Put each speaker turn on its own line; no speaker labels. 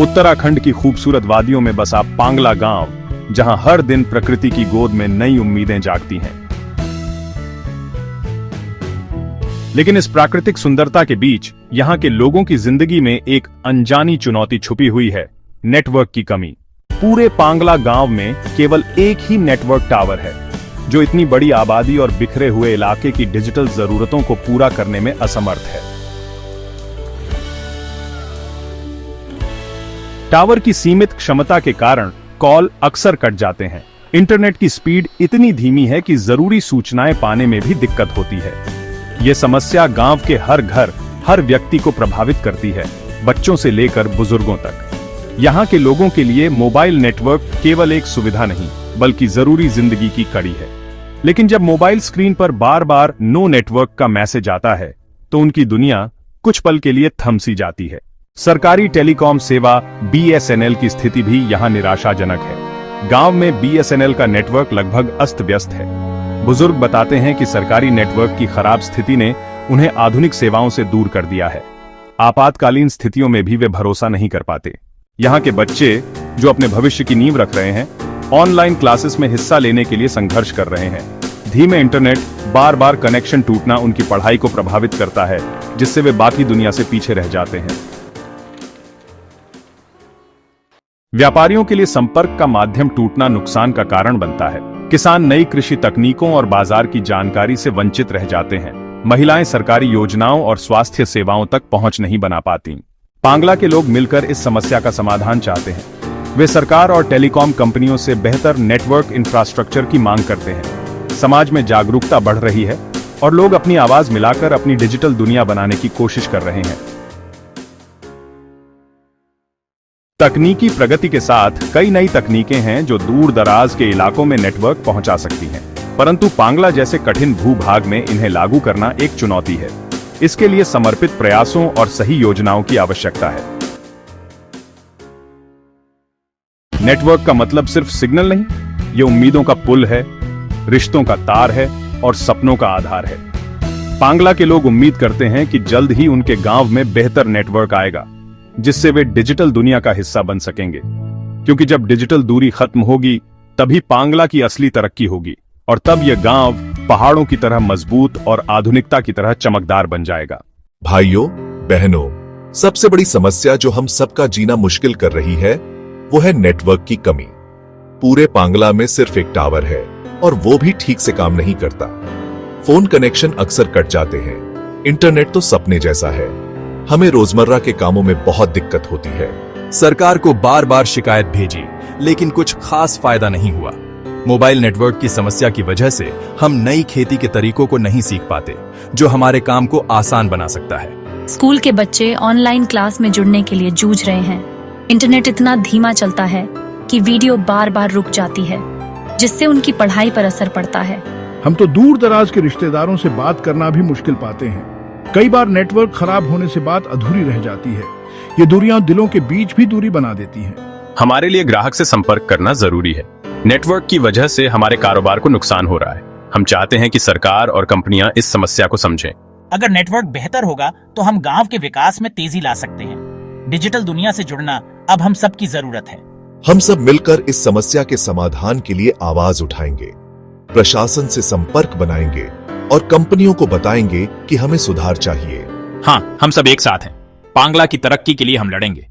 उत्तराखंड की खूबसूरत वादियों में बसा पांगला गांव, जहां हर दिन प्रकृति की गोद में नई उम्मीदें जागती हैं। लेकिन इस प्राकृतिक सुंदरता के बीच यहां के लोगों की जिंदगी में एक अनजानी चुनौती छुपी हुई है, नेटवर्क की कमी। पूरे पांगला गांव में केवल एक ही नेटवर्क टावर है, जो इतनी बड़ी आबादी और बिखरे हुए इलाके की डिजिटल जरूरतों को पूरा करने में असमर्थ है। टावर की सीमित क्षमता के कारण कॉल अक्सर कट जाते हैं। इंटरनेट की स्पीड इतनी धीमी है कि जरूरी सूचनाएं पाने में भी दिक्कत होती है। यह समस्या गांव के हर घर, हर व्यक्ति को प्रभावित करती है, बच्चों से लेकर बुजुर्गों तक। यहां के लोगों के लिए मोबाइल नेटवर्क केवल एक सुविधा नहीं, बल्कि जरूरी जिंदगी की कड़ी है। लेकिन जब मोबाइल स्क्रीन पर बार बार नो नेटवर्क का मैसेज आता है, तो उनकी दुनिया कुछ पल के लिए थम सी जाती है। सरकारी टेलीकॉम सेवा BSNL की स्थिति भी यहां निराशाजनक है। गांव में BSNL का नेटवर्क लगभग अस्त व्यस्त है। बुजुर्ग बताते हैं कि सरकारी नेटवर्क की खराब स्थिति ने उन्हें आधुनिक सेवाओं से दूर कर दिया है। आपातकालीन स्थितियों में भी वे भरोसा नहीं कर पाते। यहाँ के बच्चे, जो अपने भविष्य की नींव रख रहे हैं, ऑनलाइन क्लासेस में हिस्सा लेने के लिए संघर्ष कर रहे हैं। धीमे इंटरनेट, बार बार कनेक्शन टूटना उनकी पढ़ाई को प्रभावित करता है, जिससे वे बाकी दुनिया से पीछे रह जाते हैं। व्यापारियों के लिए संपर्क का माध्यम टूटना नुकसान का कारण बनता है। किसान नई कृषि तकनीकों और बाजार की जानकारी से वंचित रह जाते हैं। महिलाएं सरकारी योजनाओं और स्वास्थ्य सेवाओं तक पहुंच नहीं बना पाती। पांगला के लोग मिलकर इस समस्या का समाधान चाहते हैं। वे सरकार और टेलीकॉम कंपनियों से बेहतर नेटवर्क इंफ्रास्ट्रक्चर की मांग करते हैं। समाज में जागरूकता बढ़ रही है और लोग अपनी आवाज मिलाकर अपनी डिजिटल दुनिया बनाने की कोशिश कर रहे हैं। तकनीकी प्रगति के साथ कई नई तकनीकें हैं जो दूर दराज के इलाकों में नेटवर्क पहुंचा सकती हैं, परंतु पांगला जैसे कठिन भूभाग में इन्हें लागू करना एक चुनौती है। इसके लिए समर्पित प्रयासों और सही योजनाओं की आवश्यकता है। नेटवर्क का मतलब सिर्फ सिग्नल नहीं, ये उम्मीदों का पुल है, रिश्तों का तार है और सपनों का आधार है। पांगला के लोग उम्मीद करते हैं कि जल्द ही उनके गांव में बेहतर नेटवर्क आएगा, जिससे वे डिजिटल दुनिया का हिस्सा बन सकेंगे। क्योंकि जब डिजिटल दूरी खत्म होगी, तभी पांगला की असली तरक्की होगी, और तब यह गांव पहाड़ों की तरह मजबूत और आधुनिकता की तरह चमकदार बन जाएगा।
भाइयों बहनों, सबसे बड़ी समस्या जो हम सबका जीना मुश्किल कर रही है, वो है नेटवर्क की कमी। पूरे पांगला में सिर्फ एक टावर है, और वो भी ठीक से काम नहीं करता। फोन कनेक्शन अक्सर कट जाते हैं। इंटरनेट तो सपने जैसा है। हमें रोजमर्रा के कामों में बहुत दिक्कत होती है।
सरकार को बार बार शिकायत भेजी, लेकिन कुछ खास फायदा नहीं हुआ। मोबाइल नेटवर्क की समस्या की वजह से हम नई खेती के तरीकों को नहीं सीख पाते, जो हमारे काम को आसान बना सकता है।
स्कूल के बच्चे ऑनलाइन क्लास में जुड़ने के लिए जूझ रहे हैं। इंटरनेट इतना धीमा चलता है कि वीडियो बार बार रुक जाती है, जिससे उनकी पढ़ाई पर असर पड़ता है।
हम तो दूर दराज के रिश्तेदारों से बात करना भी मुश्किल पाते हैं। कई बार नेटवर्क खराब होने से बात अधूरी रह जाती है। ये दूरियां दिलों के बीच भी दूरी बना देती हैं।
हमारे लिए ग्राहक से संपर्क करना जरूरी है। नेटवर्क की वजह से हमारे कारोबार को नुकसान हो रहा है। हम चाहते हैं कि सरकार और कंपनियां इस समस्या को समझें।
अगर नेटवर्क बेहतर होगा तो हम गांव के विकास में तेजी ला सकते हैं। डिजिटल दुनिया से जुड़ना अब हम सब की जरूरत है।
हम सब मिलकर इस समस्या के समाधान के लिए आवाज उठाएंगे, प्रशासन से संपर्क बनाएंगे और कंपनियों को बताएंगे कि हमें सुधार चाहिए।
हाँ, हम सब एक साथ हैं। पांगला की तरक्की के लिए हम लड़ेंगे।